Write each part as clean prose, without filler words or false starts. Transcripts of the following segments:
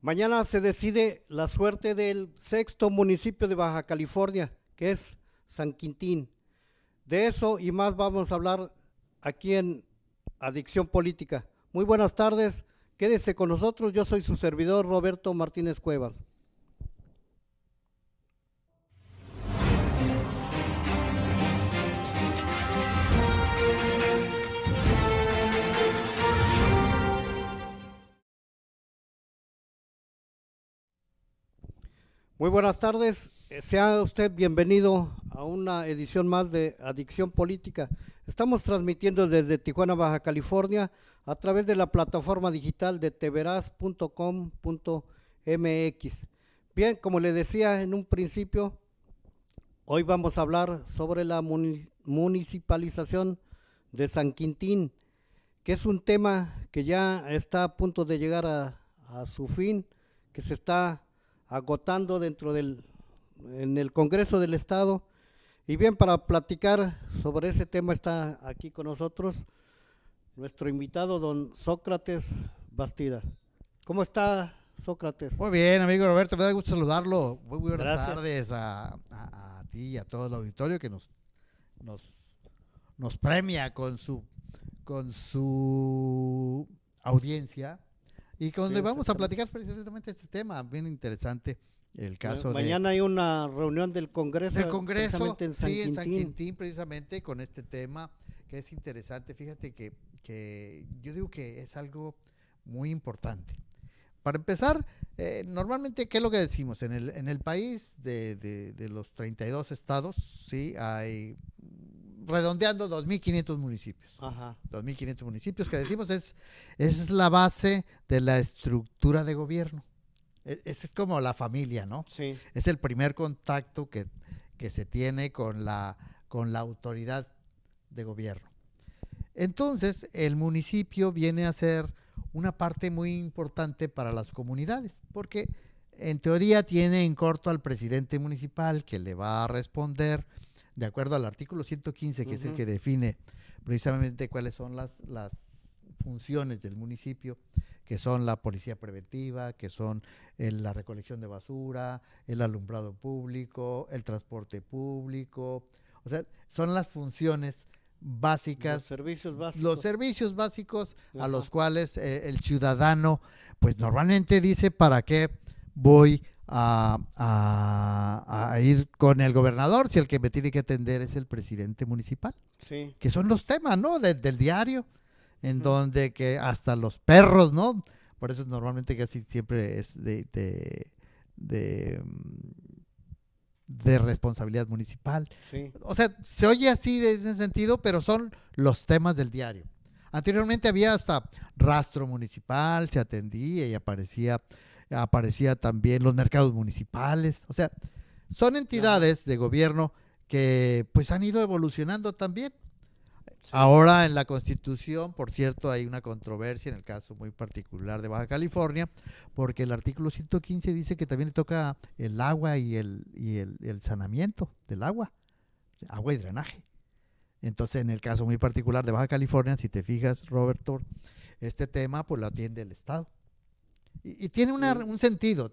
Mañana se decide la suerte del sexto municipio de Baja California, que es San Quintín. De eso y más vamos a hablar aquí en Adicción Política. Muy buenas tardes, quédese con nosotros, yo soy su servidor Roberto Martínez Cuevas. Muy buenas tardes, sea usted bienvenido a una edición más de Adicción Política. Estamos transmitiendo desde Tijuana, Baja California, a través de la plataforma digital de tveraz.com.mx. Bien, como le decía en un principio, hoy vamos a hablar sobre la municipalización de San Quintín, que es un tema que ya está a punto de llegar a su fin, que se está agotando en el Congreso del Estado. Y bien, para platicar sobre ese tema está aquí con nosotros nuestro invitado, don Sócrates Bastida. ¿Cómo está, Sócrates? Muy bien, amigo Roberto, me da gusto saludarlo. Muy buenas Gracias. tardes a ti y a todo el auditorio que nos, nos premia con su audiencia y con donde Sí, vamos a exactamente. platicar precisamente este tema, bien interesante, el caso Mañana hay una reunión del Congreso, del Congreso, precisamente en San sí, en San Quintín. Quintín, precisamente con este tema que es interesante. Fíjate que yo digo que es algo muy importante. Para empezar, normalmente, ¿qué es lo que decimos? En el país de los 32 estados, sí, hay, redondeando, 2.500 municipios. Ajá, 2.500 municipios que decimos es la base de la estructura de gobierno. Es como la familia, ¿no? sí, Es el primer contacto que se tiene con la autoridad de gobierno. Entonces, el municipio viene a ser una parte muy importante para las comunidades, porque en teoría tiene en corto al presidente municipal que le va a responder de acuerdo al artículo 115, que es el que define precisamente cuáles son las funciones del municipio, que son la policía preventiva, que son la recolección de basura, el alumbrado público, el transporte público. O sea, son las funciones básicas, los servicios básicos a los cuales el ciudadano, pues normalmente dice, ¿para qué voy a ir con el gobernador si el que me tiene que atender es el presidente municipal? sí. Que son los temas, ¿no? Del diario, en donde que hasta los perros, ¿no? Por eso normalmente casi siempre es de responsabilidad municipal. Sí. O sea, se oye así en ese sentido, pero son los temas del diario. Anteriormente había hasta rastro municipal, se atendía y aparecía también los mercados municipales. O sea, son entidades de gobierno que pues han ido evolucionando también. Sí. Ahora en la Constitución, por cierto, hay una controversia en el caso muy particular de Baja California, porque el artículo 115 dice que también le toca el agua y el saneamiento del agua y drenaje. Entonces, en el caso muy particular de Baja California, si te fijas, Roberto, este tema pues lo atiende el Estado. Y tiene un sentido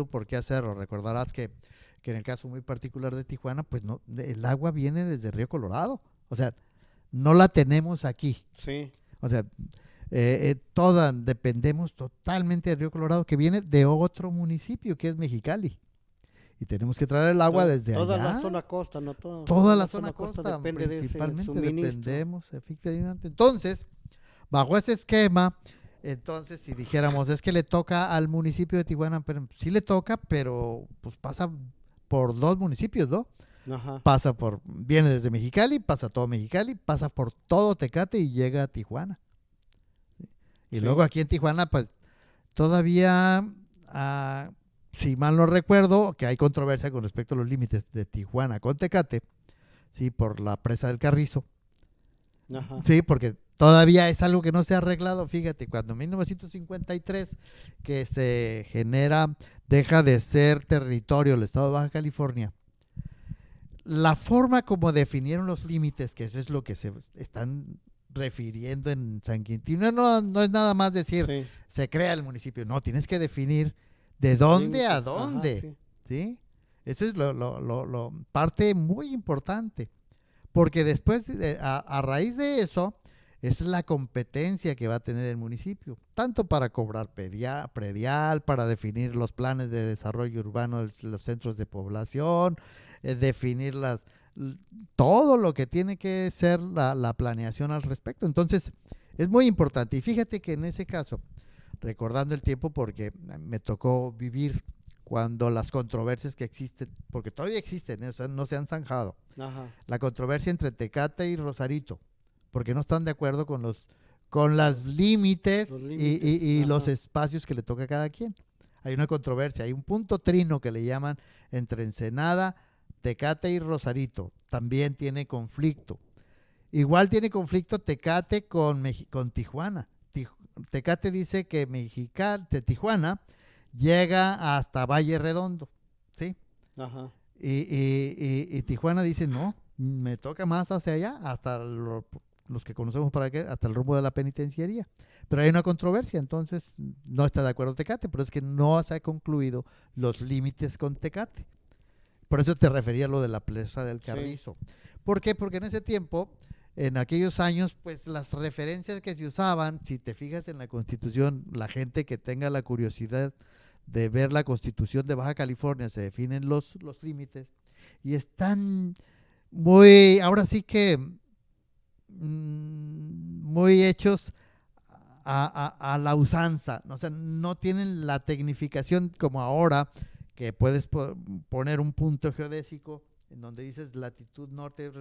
por qué hacerlo. Recordarás que en el caso muy particular de Tijuana, pues no, el agua viene desde Río Colorado. O sea, no la tenemos aquí. Sí. O sea, dependemos totalmente del Río Colorado, que viene de otro municipio, que es Mexicali. Y tenemos que traer el agua desde toda allá. Toda la zona costa, ¿no? Toda la zona costa depende principalmente de ese dependemos, efectivamente. Entonces, bajo ese esquema, entonces si dijéramos, es que le toca al municipio de Tijuana, pero sí le toca, pero pues pasa por dos municipios, ¿no? Ajá. Viene desde Mexicali, pasa todo Mexicali, pasa por todo Tecate y llega a Tijuana. Y luego aquí en Tijuana, pues todavía, si mal no recuerdo, que hay controversia con respecto a los límites de Tijuana con Tecate, sí, por la presa del Carrizo. Ajá. Sí, porque todavía es algo que no se ha arreglado. Fíjate, cuando en 1953 que se deja de ser territorio el estado de Baja California, la forma como definieron los límites, que eso es lo que se están refiriendo en San Quintín. No es nada más decir, Sí. se crea el municipio. No, tienes que definir de dónde a Ajá, dónde. sí. ¿Sí? Eso es parte muy importante. Porque después, a raíz de eso, es la competencia que va a tener el municipio, tanto para cobrar predial, para definir los planes de desarrollo urbano de los centros de población, definir todo lo que tiene que ser la planeación al respecto. Entonces, es muy importante. Y fíjate que en ese caso, recordando el tiempo, porque me tocó vivir cuando las controversias que existen, porque todavía existen, o sea, no se han zanjado, Ajá. la controversia entre Tecate y Rosarito, porque no están de acuerdo con los límites Los y límites, los ajá. espacios que le toca a cada quien. Hay una controversia, hay un punto trino que le llaman entre Ensenada, Tecate y Rosarito. También tiene conflicto. Igual tiene conflicto Tecate con Tijuana. Tecate dice que Tijuana llega hasta Valle Redondo, ¿sí? Ajá. Y Tijuana dice, no, me toca más hacia allá, hasta los que conocemos para qué, hasta el rumbo de la penitenciaría. Pero hay una controversia, entonces no está de acuerdo Tecate, pero es que no se ha concluido los límites con Tecate. Por eso te refería a lo de la Plaza del Carrizo. Sí. ¿Por qué? Porque en ese tiempo, en aquellos años, pues las referencias que se usaban, si te fijas en la Constitución, la gente que tenga la curiosidad de ver la Constitución de Baja California, se definen los límites y están ahora sí que muy hechos a la usanza, o sea, no tienen la tecnificación como ahora, que puedes poner un punto geodésico en donde dices latitud norte,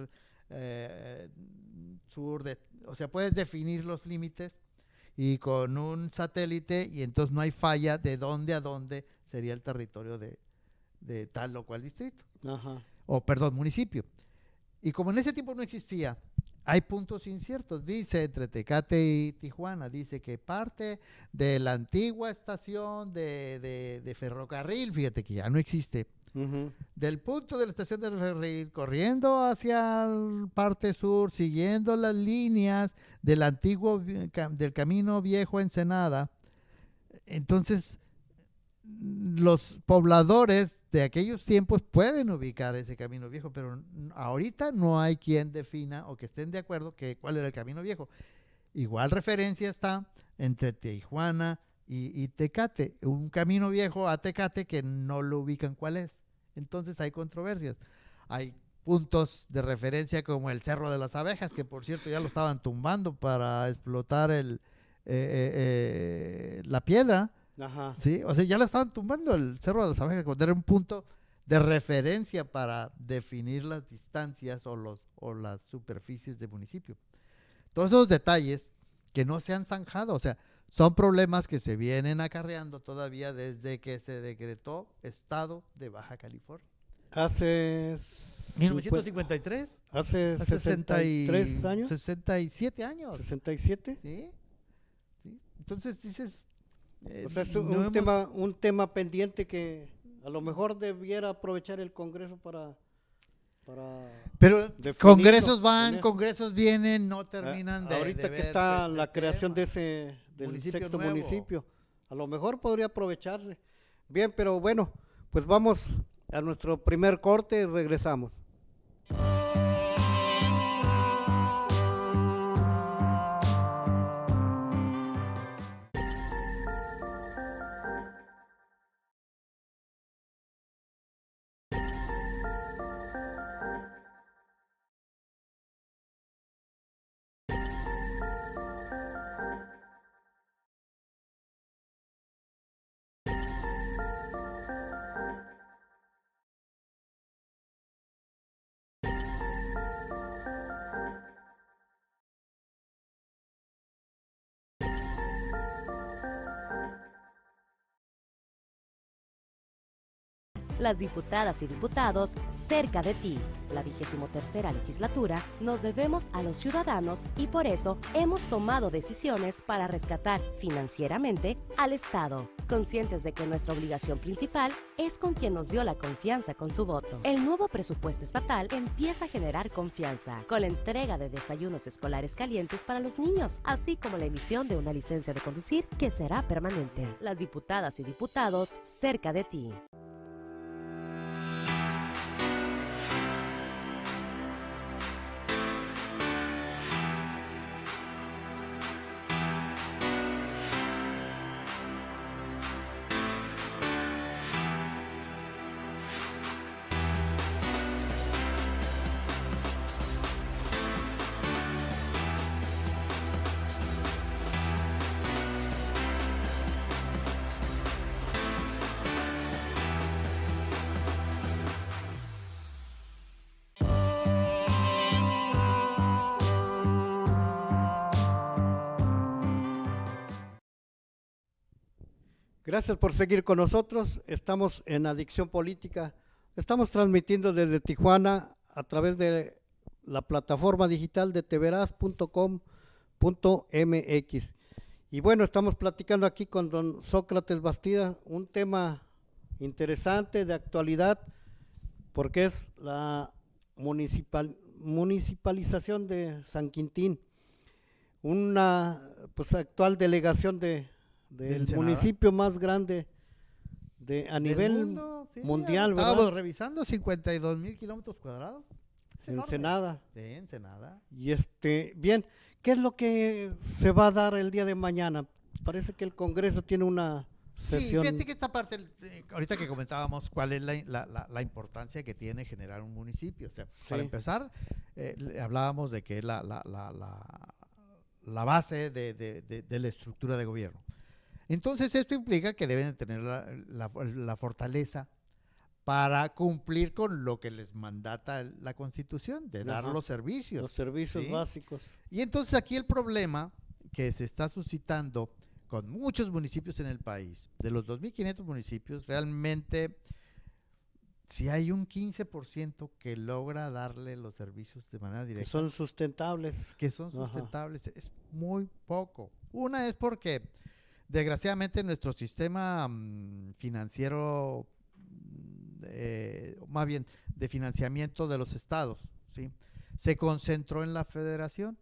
sur, o sea, puedes definir los límites y con un satélite, y entonces no hay falla de dónde a dónde sería el territorio de tal o cual distrito. Ajá. O perdón, municipio. Y como en ese tiempo no existía, hay puntos inciertos. Dice entre Tecate y Tijuana, dice que parte de la antigua estación de ferrocarril, fíjate que ya no existe, del punto de la estación de ferrocarril corriendo hacia la parte sur, siguiendo las líneas del antiguo del camino viejo a Ensenada. Entonces los pobladores de aquellos tiempos pueden ubicar ese camino viejo, pero ahorita no hay quien defina o que estén de acuerdo que cuál era el camino viejo. Igual referencia está entre Tijuana y Tecate, un camino viejo a Tecate que no lo ubican cuál es. Entonces hay controversias. Hay puntos de referencia como el Cerro de las Abejas, que por cierto ya lo estaban tumbando para explotar la piedra. Ajá. Sí, o sea, ya la estaban tumbando el Cerro de las Abejas, cuando era un punto de referencia para definir las distancias o las superficies de municipio. Todos esos detalles que no se han zanjado, o sea, son problemas que se vienen acarreando todavía desde que se decretó Estado de Baja California. Hace 1953. Hace 63 años. 67 años. 67. ¿Sí? ¿Sí? Entonces dices... o sea, es un tema pendiente que a lo mejor debiera aprovechar el Congreso para pero congresos van, congresos vienen, no terminan de ahorita de que ver está la creación del sexto nuevo municipio, a lo mejor podría aprovecharse. Bien, pero bueno, pues vamos a nuestro primer corte y regresamos. Las diputadas y diputados cerca de ti. La 23ª legislatura nos debemos a los ciudadanos y por eso hemos tomado decisiones para rescatar financieramente al Estado, conscientes de que nuestra obligación principal es con quien nos dio la confianza con su voto. El nuevo presupuesto estatal empieza a generar confianza con la entrega de desayunos escolares calientes para los niños, así como la emisión de una licencia de conducir que será permanente. Las diputadas y diputados cerca de ti. Gracias por seguir con nosotros. Estamos en Adicción Política. Estamos transmitiendo desde Tijuana a través de la plataforma digital de tveraz.com.mx. Y bueno, estamos platicando aquí con don Sócrates Bastida, un tema interesante de actualidad, porque es la municipalización de San Quintín, una pues actual delegación del municipio más grande a nivel mundo, sí, mundial, ¿verdad? Estábamos revisando 52,000 kilómetros cuadrados. Ensenada. Sí, Ensenada. Y bien, ¿qué es lo que se va a dar el día de mañana? Parece que el Congreso tiene una sesión. Sí, fíjate que esta parte, ahorita que comentábamos cuál es la importancia que tiene generar un municipio. O sea, Sí. para empezar, hablábamos de que es la base de la estructura de gobierno. Entonces, esto implica que deben de tener la fortaleza para cumplir con lo que les mandata la Constitución, de dar Ajá. los servicios. Los servicios ¿sí? básicos. Y entonces aquí el problema que se está suscitando con muchos municipios en el país, de los 2.500 municipios, realmente si hay un 15% que logra darle los servicios de manera Que directa, son sustentables. que son Ajá. sustentables, es muy poco. Una es porque desgraciadamente nuestro sistema financiero, más bien de financiamiento de los estados, ¿sí? Se concentró en la federación.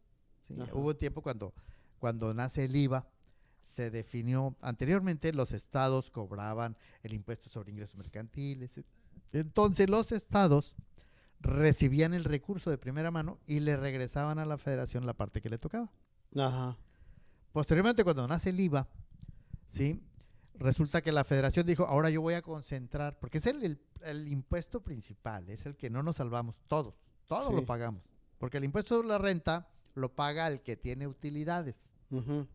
¿sí? Hubo tiempo cuando nace el IVA, se definió, anteriormente los estados cobraban el impuesto sobre ingresos mercantiles, entonces los estados recibían el recurso de primera mano y le regresaban a la federación la parte que le tocaba. Ajá. Posteriormente, cuando nace el IVA, ¿sí? Resulta que la federación dijo, ahora yo voy a concentrar, porque es el impuesto principal, es el que no nos salvamos todos Sí. lo pagamos, porque el impuesto sobre la renta lo paga el que tiene utilidades. Ujú.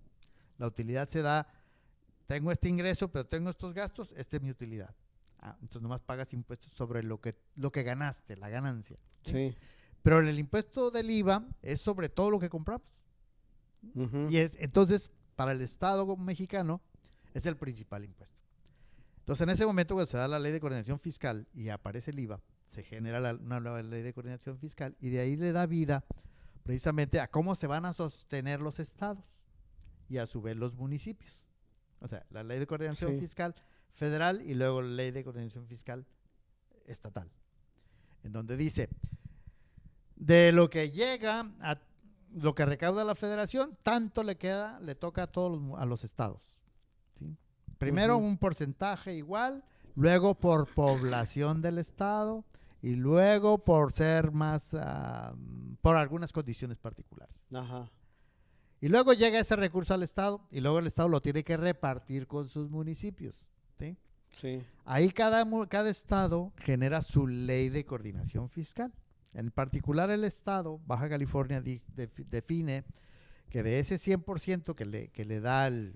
La utilidad se da, tengo este ingreso, pero tengo estos gastos, esta es mi utilidad. Entonces nomás pagas impuestos sobre lo que ganaste, la ganancia. Sí. Pero el impuesto del IVA es sobre todo lo que compramos. Ujú. Y entonces, para el Estado mexicano, es el principal impuesto. Entonces, en ese momento, cuando se da la ley de coordinación fiscal y aparece el IVA, se genera una nueva ley de coordinación fiscal y de ahí le da vida precisamente a cómo se van a sostener los estados y a su vez los municipios. O sea, la ley de coordinación Sí. fiscal federal y luego la ley de coordinación fiscal estatal, en donde dice, de lo que llega a lo que recauda la federación, tanto le toca a todos a los estados. ¿sí? Primero Ujú. un porcentaje igual, luego por población del estado y luego por ser más, por algunas condiciones particulares. Ajá. Y luego llega ese recurso al estado y luego el estado lo tiene que repartir con sus municipios. ¿sí? Sí. Ahí cada estado genera su ley de coordinación fiscal. En particular el estado, Baja California, define que de ese 100% que le da la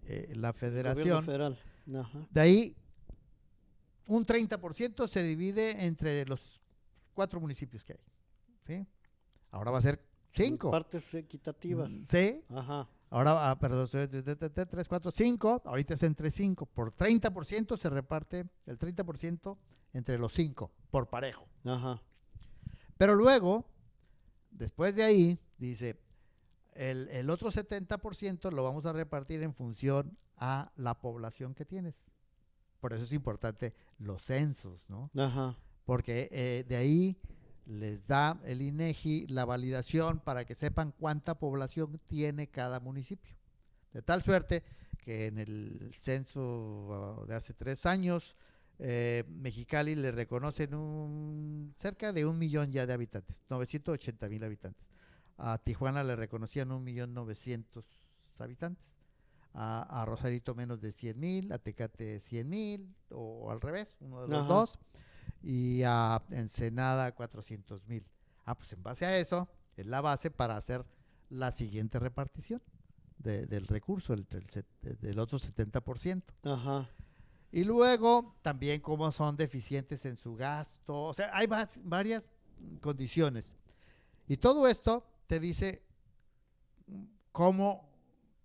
Gobierno federación, federal. Ajá. de ahí un 30% se divide entre los 4 municipios que hay. ¿sí? Ahora va a ser 5. Partes equitativas. ¿Sí? Ajá. Ahora, perdón, 3, 4, 5, ahorita es entre 5. Por 30% se reparte el 30% entre los 5, por parejo. Ajá. Pero luego, después de ahí, dice, el otro 70% lo vamos a repartir en función a la población que tienes. Por eso es importante los censos, ¿no? Ajá. Porque de ahí les da el INEGI la validación para que sepan cuánta población tiene cada municipio. De tal suerte que en el censo de hace 3 años, Mexicali le reconocen cerca de 1,000,000 ya de habitantes, 980,000 habitantes. A Tijuana le reconocían 1,900,000 habitantes. A Rosarito menos de 100,000, a Tecate 100,000, o al revés, uno de los dos, y a Ensenada 400,000. Pues en base a eso, es la base para hacer la siguiente repartición del recurso, del otro 70%. Ajá. Y luego, también cómo son deficientes en su gasto, o sea, hay varias condiciones. Y todo esto te dice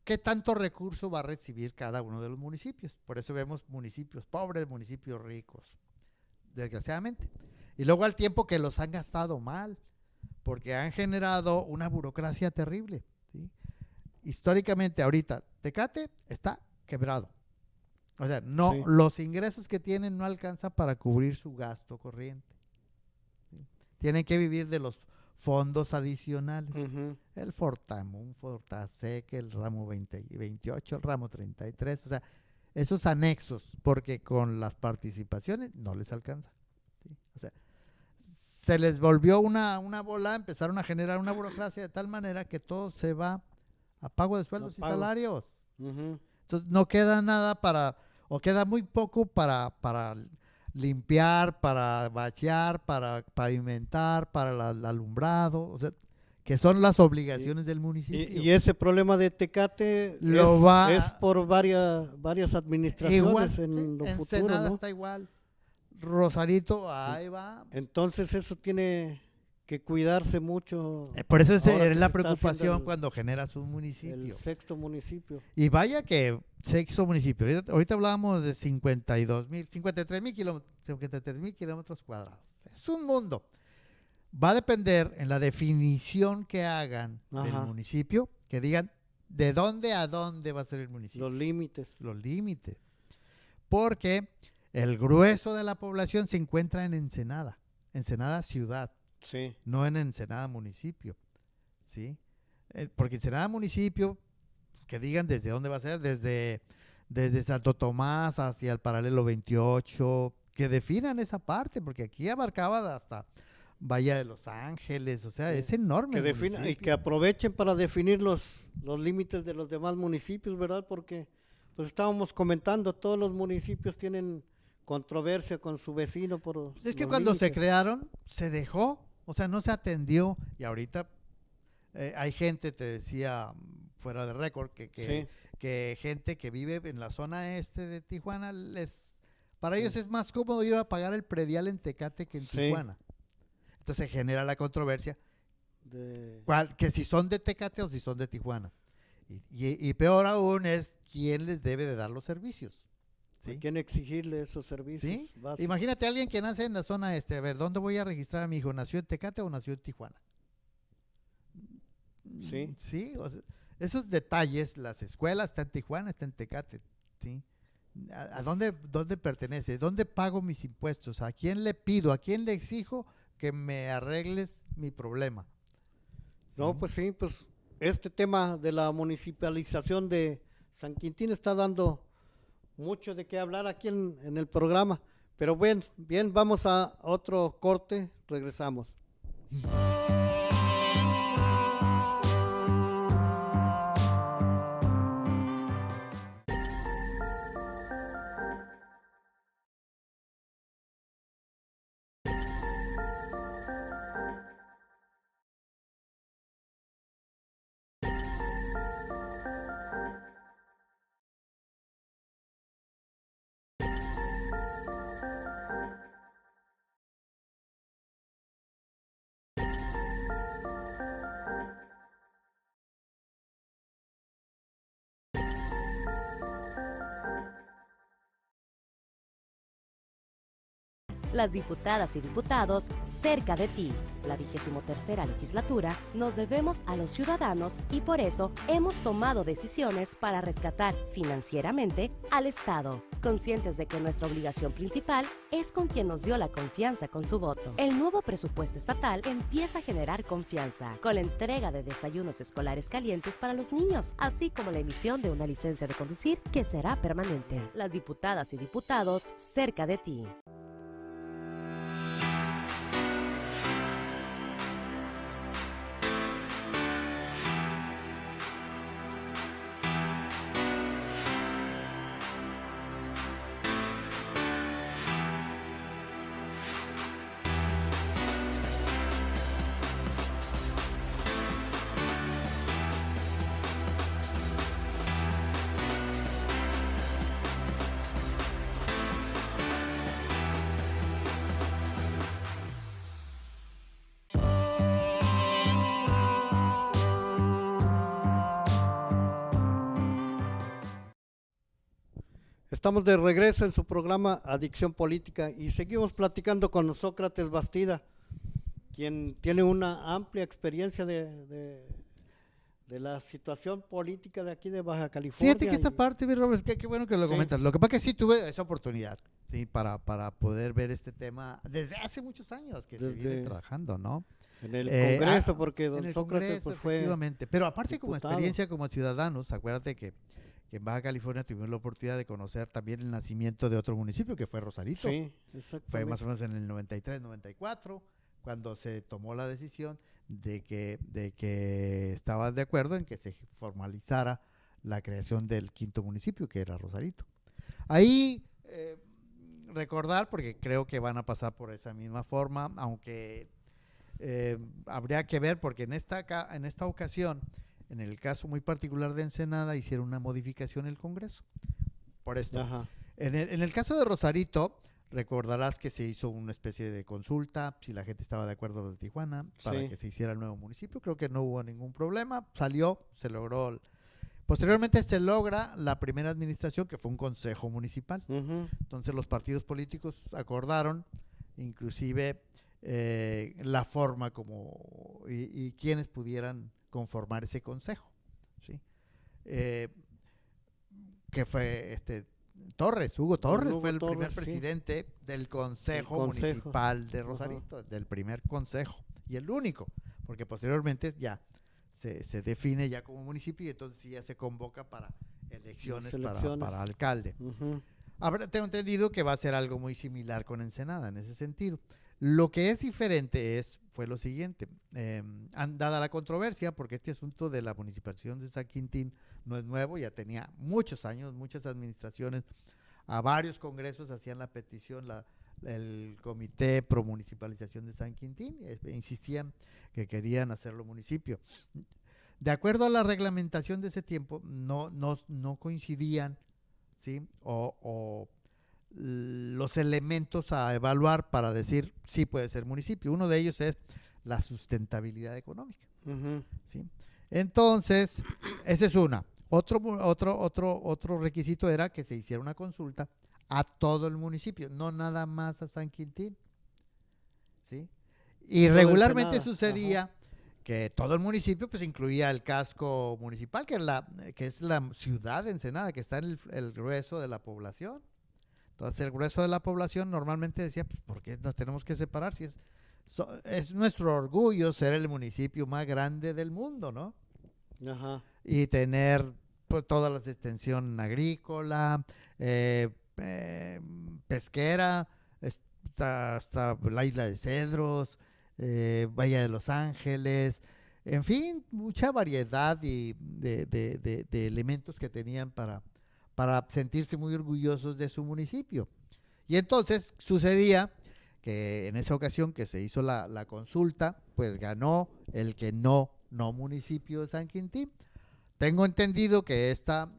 qué tanto recurso va a recibir cada uno de los municipios. Por eso vemos municipios pobres, municipios ricos, desgraciadamente. Y luego al tiempo que los han gastado mal, porque han generado una burocracia terrible, ¿sí? Históricamente ahorita Tecate está quebrado. O sea, no, sí, los ingresos que tienen no alcanzan para cubrir su gasto corriente, ¿sí? Tienen que vivir de los fondos adicionales. El Fortamun, Fortasec, el ramo 20 y 28, el ramo 33, o sea, esos anexos, porque con las participaciones no les alcanza, ¿sí? O sea, se les volvió una bola, empezaron a generar una burocracia de tal manera que todo se va a pago de sueldos y salarios. Entonces no queda nada o queda muy poco para limpiar, para bachear, para pavimentar, para el alumbrado, o sea, que son las obligaciones del municipio. Y ese problema de Tecate es por varias administraciones igual, en lo futuro, Ensenada, ¿no? está igual. Rosarito, ahí va. Entonces eso tiene que cuidarse mucho. Por eso es la preocupación cuando generas un municipio. El 6º municipio. Y vaya que 6º municipio. Ahorita hablábamos de 53,000 kilómetros cuadrados. Es un mundo. Va a depender en la definición que hagan del municipio, que digan de dónde a dónde va a ser el municipio. Los límites. Los límites. Porque el grueso de la población se encuentra en Ensenada ciudad. Sí. No en Ensenada municipio, ¿sí? Porque Ensenada municipio, que digan desde dónde va a ser, desde Santo Tomás hacia el paralelo 28, que definan esa parte, porque aquí abarcaba hasta Bahía de Los Ángeles, o sea, es enorme. Que defina, y que aprovechen para definir los límites de los demás municipios, ¿verdad? Porque pues estábamos comentando, todos los municipios tienen controversia con su vecino por es que cuando límites se crearon, se dejó, o sea, no se atendió, y ahorita hay gente, te decía fuera de récord, que gente que vive en la zona este de Tijuana, para ellos es más cómodo ir a pagar el predial en Tecate que en Tijuana. Entonces genera la controversia, que si son de Tecate o si son de Tijuana. Y peor aún es quién les debe de dar los servicios. ¿Sí? ¿Quién exigirle esos servicios? ¿Sí? Imagínate a alguien que nace en la zona este, a ver, ¿dónde voy a registrar a mi hijo? ¿Nació en Tecate o nació en Tijuana? Sí. Sí, o sea, esos detalles, las escuelas están en Tijuana, están en Tecate, ¿sí? ¿A dónde pertenece? ¿Dónde pago mis impuestos? ¿A quién le pido? ¿A quién le exijo que me arregles mi problema? No, pues sí, pues este tema de la municipalización de San Quintín está dando mucho de qué hablar aquí en el programa, pero bien, vamos a otro corte, regresamos. Las diputadas y diputados cerca de ti. La 23ª legislatura nos debemos a los ciudadanos y por eso hemos tomado decisiones para rescatar financieramente al Estado, conscientes de que nuestra obligación principal es con quien nos dio la confianza con su voto. El nuevo presupuesto estatal empieza a generar confianza con la entrega de desayunos escolares calientes para los niños, así como la emisión de una licencia de conducir que será permanente. Las diputadas y diputados cerca de ti. Estamos de regreso en su programa Adicción Política y seguimos platicando con Sócrates Bastida, quien tiene una amplia experiencia de la situación política de aquí de Baja California. Fíjate que esta parte, mi Robert, qué bueno que lo Sí. comentas. Lo que pasa es que sí tuve esa oportunidad, ¿sí? Para poder ver este tema desde hace muchos años que se viene trabajando, ¿no? En el Congreso, porque en don el Sócrates Congreso, pues, fue efectivamente. Pero aparte como diputado. experiencia como ciudadanos, acuérdate que en Baja California tuvimos la oportunidad de conocer también el nacimiento de otro municipio que fue Rosarito. Sí, Fue exactamente. más o menos en el 93, 94, cuando se tomó la decisión de que estaban de acuerdo en que se formalizara la creación del quinto municipio, que era Rosarito. Ahí recordar, porque creo que van a pasar por esa misma forma, aunque habría que ver, porque en esta ocasión, en el caso muy particular de Ensenada, hicieron una modificación en el Congreso. Por esto. Ajá. En el caso de Rosarito, recordarás que se hizo una especie de consulta, si la gente estaba de acuerdo con Tijuana, para Sí. que se hiciera el nuevo municipio. Creo que no hubo ningún problema, salió, se logró. Posteriormente se logra la primera administración, que fue un consejo municipal. Ujú. Entonces los partidos políticos acordaron, inclusive la forma como y quienes pudieran conformar ese consejo, ¿sí? Que fue Hugo Torres Hugo fue el Torres, primer sí. presidente del consejo El consejo. municipal de Ajá. Rosarito, del primer consejo, y el único, porque posteriormente ya se define ya como municipio y entonces sí ya se convoca para elecciones, elecciones. para alcalde. Ujú. Ahora tengo entendido que va a ser algo muy similar con Ensenada en ese sentido. Lo que es diferente fue lo siguiente, dada la controversia, porque este asunto de la municipalización de San Quintín no es nuevo, ya tenía muchos años, muchas administraciones, a varios congresos hacían la petición, el Comité Pro Municipalización de San Quintín, insistían que querían hacerlo municipio. De acuerdo a la reglamentación de ese tiempo, no coincidían, ¿sí? O los elementos a evaluar para decir sí puede ser municipio. Uno de ellos es la sustentabilidad económica, Ujú. ¿sí? Entonces, esa es una. Otro requisito era que se hiciera una consulta a todo el municipio, no nada más a San Quintín, ¿sí? Y Todo regularmente Ensenada. sucedía Ajá. que todo el municipio pues incluía el casco municipal, que es la ciudad de Ensenada, que está en el grueso de la población. Entonces el grueso de la población normalmente decía, pues, ¿por qué nos tenemos que separar? Si es nuestro orgullo ser el municipio más grande del mundo, ¿no? Ajá. Y tener pues, toda la extensión agrícola, pesquera, hasta la isla de Cedros, Bahía de Los Ángeles, en fin, mucha variedad de elementos que tenían para sentirse muy orgullosos de su municipio. Y entonces sucedía que en esa ocasión que se hizo la consulta, pues ganó el que no municipio de San Quintín. Tengo entendido que esta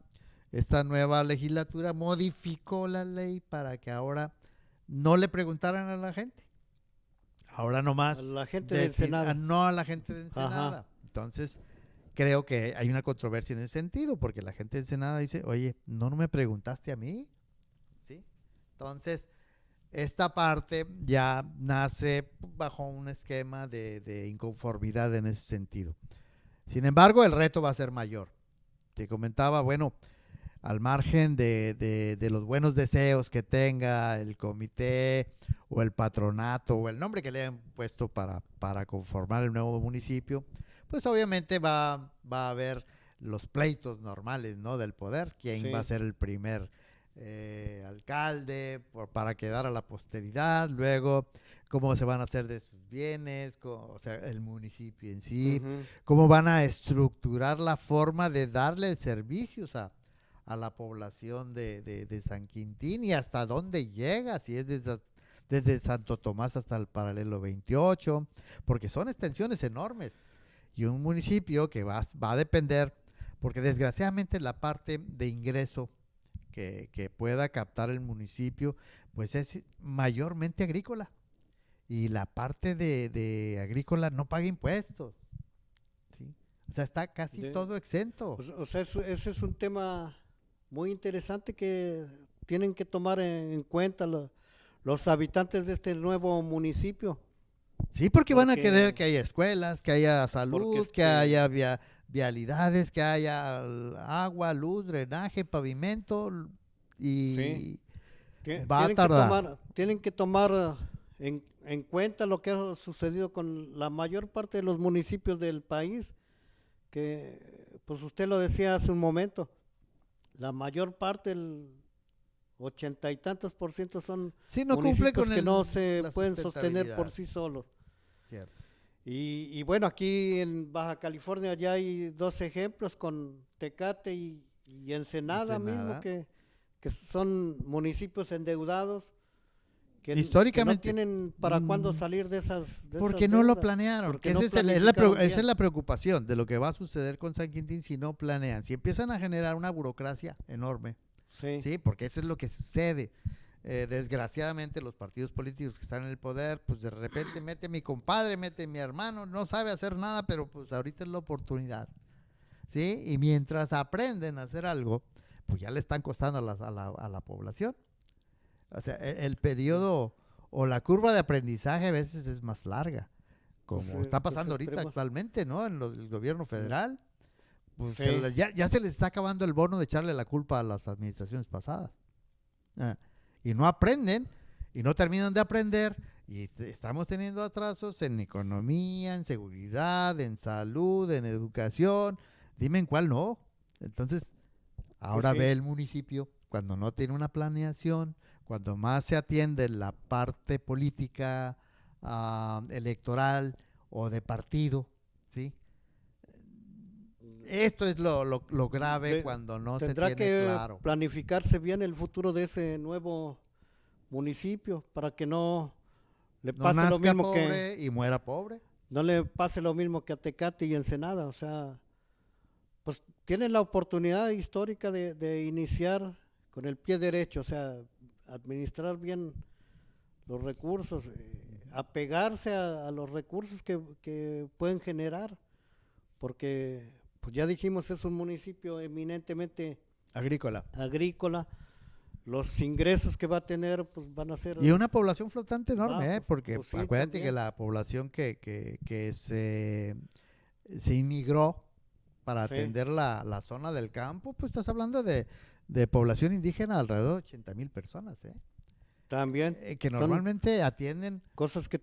nueva legislatura modificó la ley para que ahora no le preguntaran a la gente. Ahora nomás A la gente de Ensenada. no a la gente de Ensenada. Ajá. Entonces, creo que hay una controversia en ese sentido, porque la gente de Ensenada dice, oye, no me preguntaste a mí, ¿sí? Entonces, esta parte ya nace bajo un esquema de inconformidad en ese sentido. Sin embargo, el reto va a ser mayor. Te comentaba, bueno, al margen de los buenos deseos que tenga el comité o el patronato o el nombre que le hayan puesto para conformar el nuevo municipio, pues obviamente va a haber los pleitos normales, ¿no?, del poder, quién Sí. va a ser el primer alcalde para quedar a la posteridad, luego cómo se van a hacer de sus bienes, o sea, el municipio en sí, Ujú. cómo van a estructurar la forma de darle servicios a la población de San Quintín y hasta dónde llega, si es desde Santo Tomás hasta el paralelo 28, porque son extensiones enormes y un municipio que va a depender, porque desgraciadamente la parte de ingreso que pueda captar el municipio, pues es mayormente agrícola. Y la parte de agrícola no paga impuestos. ¿Sí? O sea, está casi Sí. todo exento. O sea, ese es un tema muy interesante que tienen que tomar en cuenta los habitantes de este nuevo municipio. Sí, porque van a Porque, querer que haya escuelas, que haya porque salud, que haya vialidades, que haya agua, luz, drenaje, pavimento y sí, va a tardar. tienen que tomar en cuenta lo que ha sucedido con la mayor parte de los municipios del país, que pues usted lo decía hace un momento, la mayor parte, el 80 y tantos % son Sí, no cumple municipios con que no se la pueden sostener por sustentabilidad. sí solos. Cierto. Y bueno, aquí en Baja California ya hay dos ejemplos con Tecate y Ensenada mismo, Ensenada. que son municipios endeudados, que no Históricamente. tienen para cuándo salir de esas Porque esas no lo deudas, planearon. porque Que no esa planificaron esa es bien. la preocupación de lo que va a suceder con San Quintín si no planean. Si empiezan a generar una burocracia enorme. Sí, Sí, porque eso es lo que sucede. Desgraciadamente los partidos políticos que están en el poder, pues de repente mete a mi compadre, mete a mi hermano, no sabe hacer nada, pero pues ahorita es la oportunidad. ¿Sí? Y mientras aprenden a hacer algo, pues ya le están costando a la población. O sea, el periodo o la curva de aprendizaje a veces es más larga, como está pues pasando ahorita esperemos. actualmente, ¿no? En el gobierno federal, pues Sí, ya se les está acabando el bono de echarle la culpa a las administraciones pasadas. Y no aprenden, y no terminan de aprender, y estamos teniendo atrasos en economía, en seguridad, en salud, en educación. Dime en cuál no. Entonces, ahora sí. ve el municipio cuando no tiene una planeación, cuando más se atiende la parte política, electoral o de partido, ¿sí? Esto es lo grave De- cuando no se Tendrá tiene que claro. planificarse bien el futuro de ese nuevo municipio para que no le No pase lo nazca mismo pobre y muera pobre. no le pase lo mismo que a Tecate y Ensenada. O sea, pues tienen la oportunidad histórica de iniciar con el pie derecho, o sea, administrar bien los recursos, apegarse a los recursos que pueden generar, porque pues ya dijimos es un municipio eminentemente Agrícola. agrícola, los ingresos que va a tener pues van a ser Y una población flotante enorme, bajos, porque pues sí, acuérdate que también. la población que se inmigró para Sí, atender la zona del campo, pues estás hablando de población indígena alrededor de 80,000 personas, también que son normalmente atienden cosas a que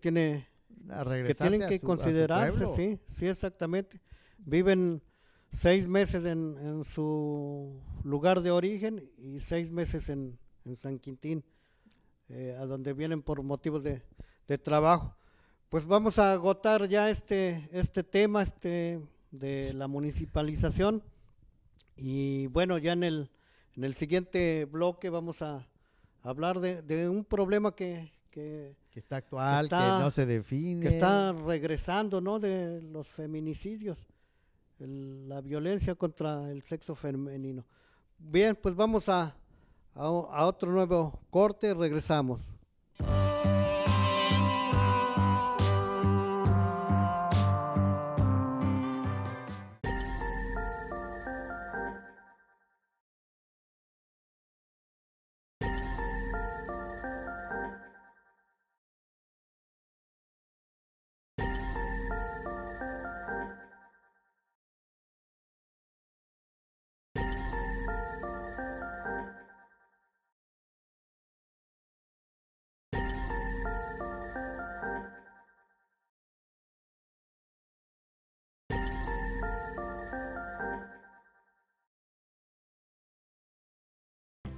regresarse tienen que a su considerarse, pueblo. sí, sí, exactamente. Viven 6 meses en su lugar de origen y 6 meses en San Quintín, a donde vienen por motivos de trabajo. Pues vamos a agotar ya este tema de la municipalización y bueno, ya en el siguiente bloque vamos a hablar de un problema Que está que actual, que no está se define. que está regresando, ¿no? De los feminicidios, la violencia contra el sexo femenino. Bien, pues vamos a otro nuevo corte, regresamos.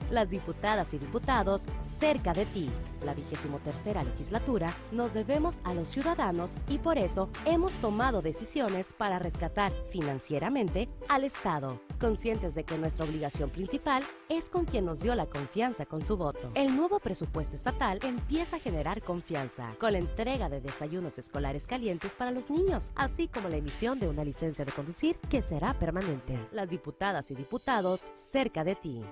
Las diputadas y diputados cerca de ti. La 23ª legislatura nos debemos a los ciudadanos y por eso hemos tomado decisiones para rescatar financieramente al Estado, conscientes de que nuestra obligación principal es con quien nos dio la confianza con su voto. El nuevo presupuesto estatal empieza a generar confianza con la entrega de desayunos escolares calientes para los niños, así como la emisión de una licencia de conducir que será permanente. Las diputadas y diputados cerca de ti.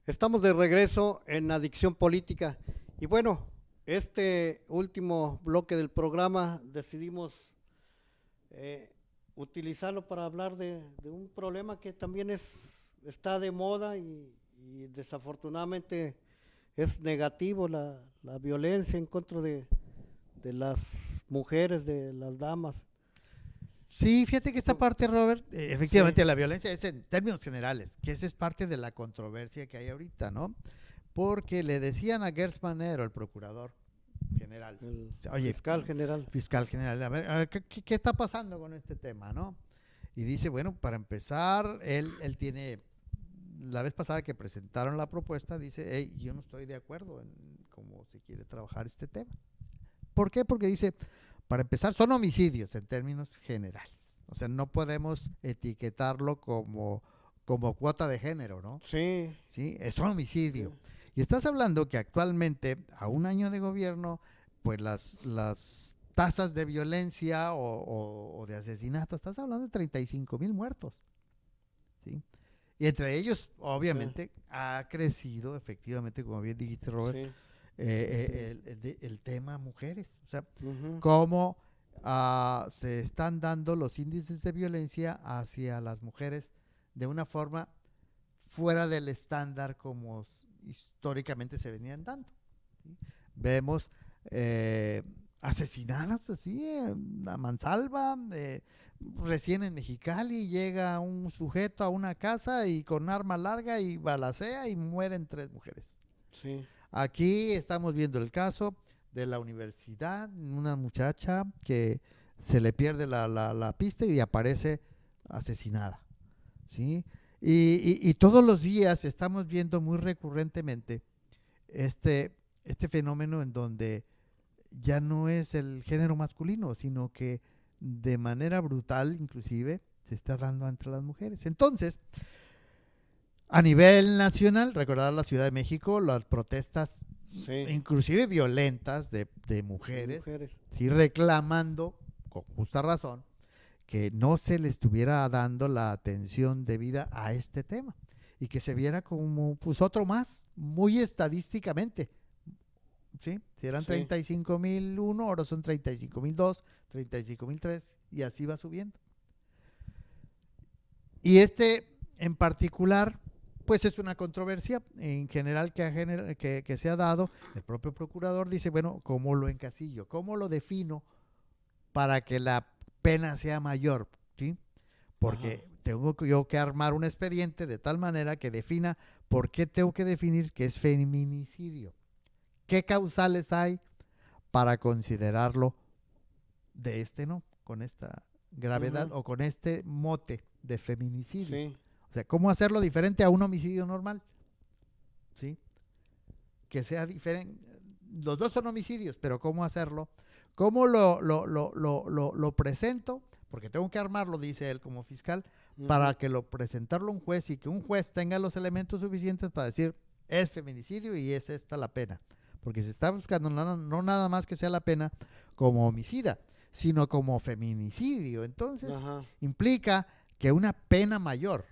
Estamos de regreso en Adicción Política y bueno, este último bloque del programa decidimos utilizarlo para hablar de un problema que también está de moda y desafortunadamente es negativo, la violencia en contra de las mujeres, de las damas. Sí, fíjate que esta parte, Robert, efectivamente la violencia es en términos generales, que esa es parte de la controversia que hay ahorita, ¿no? Porque le decían a Gertz Manero, el procurador general, Fiscal general. Fiscal general, a ver, ¿qué está pasando con este tema, no? Y dice, bueno, para empezar, él tiene, la vez pasada que presentaron la propuesta, dice, hey, yo no estoy de acuerdo en cómo se quiere trabajar este tema. ¿Por qué? Porque dice, para empezar, son homicidios en términos generales. O sea, no podemos etiquetarlo como cuota de género, ¿no? Sí. Sí, es un homicidio. Sí. Y estás hablando que actualmente, a un año de gobierno, pues las tasas de violencia o de asesinato, estás hablando de 35,000 muertos. ¿Sí? Y entre ellos, obviamente, ha crecido, efectivamente, como bien dijiste, Robert, sí. El tema mujeres, o sea, cómo se están dando los índices de violencia hacia las mujeres de una forma fuera del estándar como históricamente se venían dando, ¿sí? Vemos asesinadas así a mansalva, recién en Mexicali llega un sujeto a una casa y con arma larga y balacea y mueren 3 mujeres. Sí. Aquí estamos viendo el caso de la universidad, una muchacha que se le pierde la pista y aparece asesinada, ¿sí? Y todos los días estamos viendo muy recurrentemente este fenómeno en donde ya no es el género masculino, sino que de manera brutal inclusive se está dando entre las mujeres. Entonces, a nivel nacional, recordar la Ciudad de México, las protestas, sí, inclusive violentas de mujeres, sí, reclamando, con justa razón, que no se le estuviera dando la atención debida a este tema y que se viera como pues otro más, muy estadísticamente, ¿sí? Si eran 35,001, ahora son 35,002, 35,003 y así va subiendo. Y en particular, pues es una controversia en general que se ha dado. El propio procurador dice, bueno, ¿cómo lo encasillo? ¿Cómo lo defino para que la pena sea mayor? ¿Sí? Porque tengo yo que armar un expediente de tal manera que defina por qué tengo que definir que es feminicidio. ¿Qué causales hay para considerarlo con esta gravedad o con este mote de feminicidio? Sí. O sea, ¿cómo hacerlo diferente a un homicidio normal? ¿Sí? Que sea diferente. Los dos son homicidios, pero ¿cómo hacerlo? ¿Cómo lo presento? Porque tengo que armarlo, dice él como fiscal, para que presentarlo a un juez y que un juez tenga los elementos suficientes para decir, es feminicidio y es esta la pena. Porque se está buscando no nada más que sea la pena como homicida, sino como feminicidio. Entonces, implica que una pena mayor.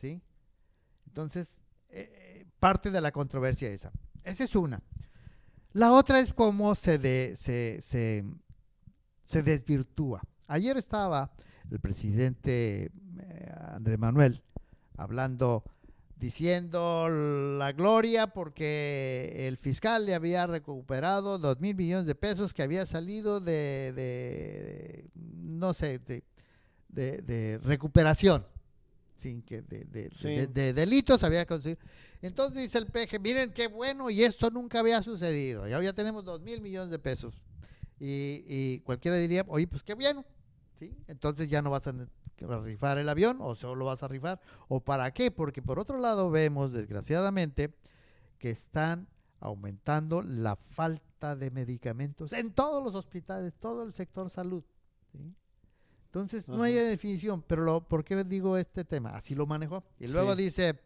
¿Sí? Entonces, parte de la controversia esa. Esa es una. La otra es cómo se desvirtúa. Ayer estaba el presidente Andrés Manuel hablando, diciendo la gloria porque el fiscal le había recuperado 2,000 millones de pesos que había salido no sé, de recuperación, sin que de delitos había conseguido. Entonces dice el PG, miren qué bueno, y esto nunca había sucedido, ya tenemos 2,000 millones de pesos. Y cualquiera diría, oye, pues qué bueno, ¿sí? Entonces ya no vas a rifar el avión, o solo vas a rifar, o para qué, porque por otro lado vemos, desgraciadamente, que están aumentando la falta de medicamentos en todos los hospitales, todo el sector salud, ¿sí? Entonces no hay definición, pero ¿por qué digo este tema? Así lo manejó. Y luego dice,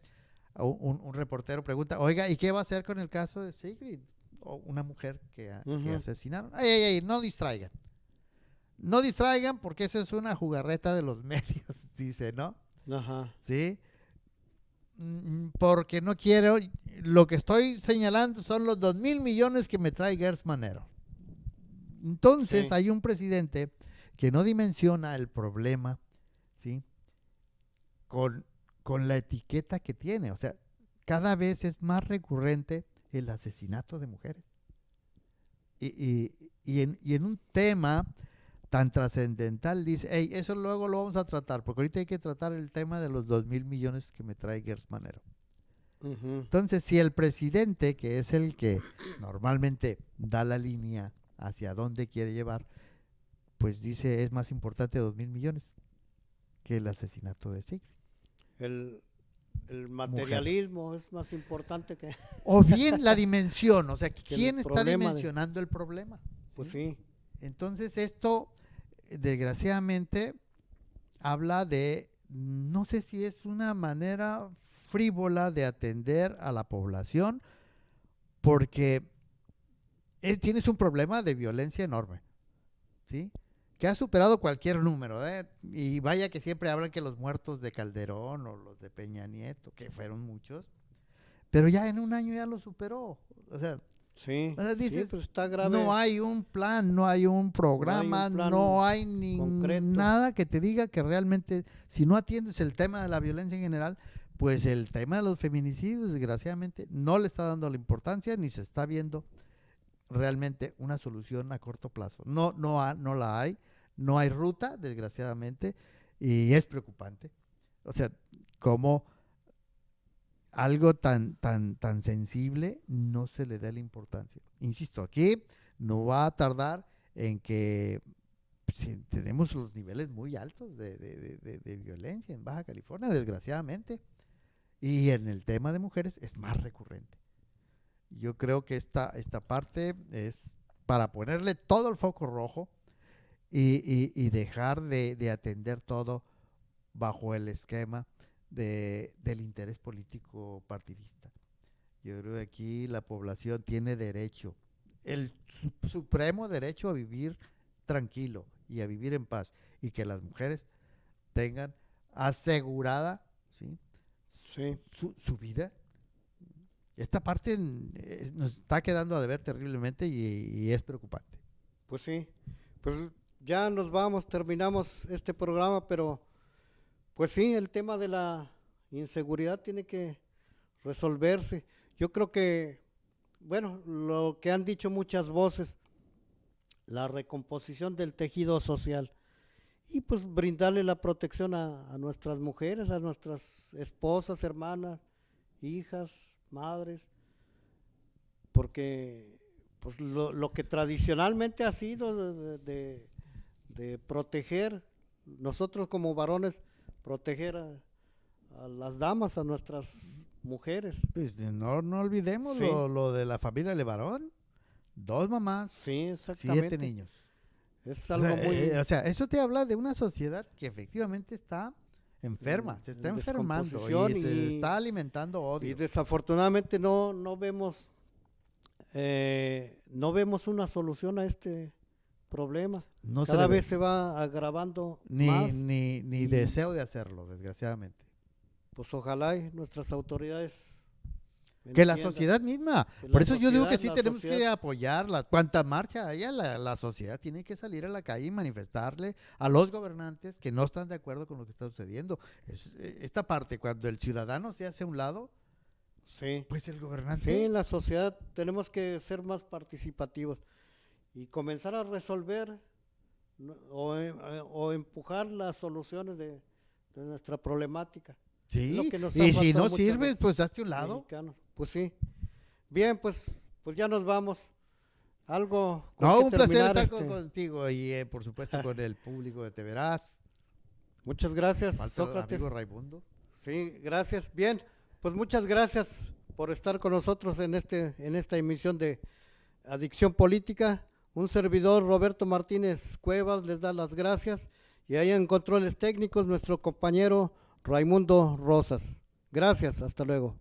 un reportero pregunta, oiga, ¿y qué va a hacer con el caso de Sigrid? O una mujer que asesinaron. ¡Ay, no distraigan! No distraigan porque eso es una jugarreta de los medios, dice, ¿no? Ajá. ¿Sí? Porque no quiero, lo que estoy señalando son los 2,000 millones que me trae Gers Manero. Entonces hay un presidente que no dimensiona el problema, ¿sí? Con la etiqueta que tiene. O sea, cada vez es más recurrente el asesinato de mujeres. Y en un tema tan trascendental dice, hey, eso luego lo vamos a tratar, porque ahorita hay que tratar el tema de los 2,000 millones que me trae Gers Manero. Entonces, si el presidente, que es el que normalmente da la línea hacia dónde quiere llevar, pues dice, es más importante 2,000 millones que el asesinato de Sigrid. El materialismo es más importante que... O bien la dimensión, o sea, ¿quién está problema dimensionando el problema? Pues sí. Entonces esto, desgraciadamente, habla de, no sé si es una manera frívola de atender a la población, porque tienes un problema de violencia enorme, ¿sí? Que ha superado cualquier número, y vaya que siempre hablan que los muertos de Calderón o los de Peña Nieto, que fueron muchos, pero ya en un año ya lo superó. O sea, dices, pues está grave. No hay un plan, no hay un programa, no hay nada que te diga que realmente, si no atiendes el tema de la violencia en general, pues el tema de los feminicidios, desgraciadamente, no le está dando la importancia ni se está viendo realmente una solución a corto plazo. No la hay, no hay ruta, desgraciadamente, y es preocupante. O sea, como algo tan sensible no se le da la importancia. Insisto, aquí no va a tardar en que tenemos los niveles muy altos de violencia en Baja California, desgraciadamente, y en el tema de mujeres es más recurrente. Yo creo que esta parte es para ponerle todo el foco rojo y dejar de atender todo bajo el esquema del interés político partidista. Yo creo que aquí la población tiene derecho, el supremo derecho a vivir tranquilo y a vivir en paz, y que las mujeres tengan asegurada, ¿sí? Su vida. Esta parte nos está quedando a deber terriblemente y es preocupante. Pues sí, pues ya nos vamos, terminamos este programa, pero pues sí, el tema de la inseguridad tiene que resolverse. Yo creo que, bueno, lo que han dicho muchas voces, la recomposición del tejido social y pues brindarle la protección a nuestras mujeres, a nuestras esposas, hermanas, hijas, madres, porque pues lo que tradicionalmente ha sido de proteger, nosotros como varones, proteger a las damas, a nuestras mujeres. Pues no olvidemos lo de la familia Levarón, 2 mamás, 7 niños. Es algo muy... o sea, eso te habla de una sociedad que efectivamente está enferma, se está enfermando y se está alimentando odio. Y desafortunadamente no vemos una solución a este problema. Cada vez se va agravando más. Ni deseo de hacerlo, desgraciadamente. Pues ojalá y nuestras autoridades Que la entiendan. sociedad misma. Que Por la eso yo digo que sociedad, sí la tenemos que sociedad. apoyarla. Cuanta marcha haya, la sociedad tiene que salir a la calle y manifestarle a los gobernantes que no están de acuerdo con lo que está sucediendo. Esta parte, cuando el ciudadano se hace a un lado, Sí. pues el Sí, gobernante... en la sociedad tenemos que ser más participativos y comenzar a resolver, ¿no? o empujar las soluciones de nuestra problemática. Es lo Sí, que nos ha y si faltado no mucho a sirves, los pues hazte a un lado. mexicanos. Pues sí. Bien, pues ya nos vamos. Algo con No, que un placer terminar, estar contigo y por supuesto con el público de Te Verás. Muchas gracias, Falta el Sócrates. amigo Raimundo. Sí, gracias. Bien, pues muchas gracias por estar con nosotros en esta emisión de Adicción Política. Un servidor, Roberto Martínez Cuevas, les da las gracias. Y ahí en controles técnicos, nuestro compañero Raimundo Rosas. Gracias, hasta luego.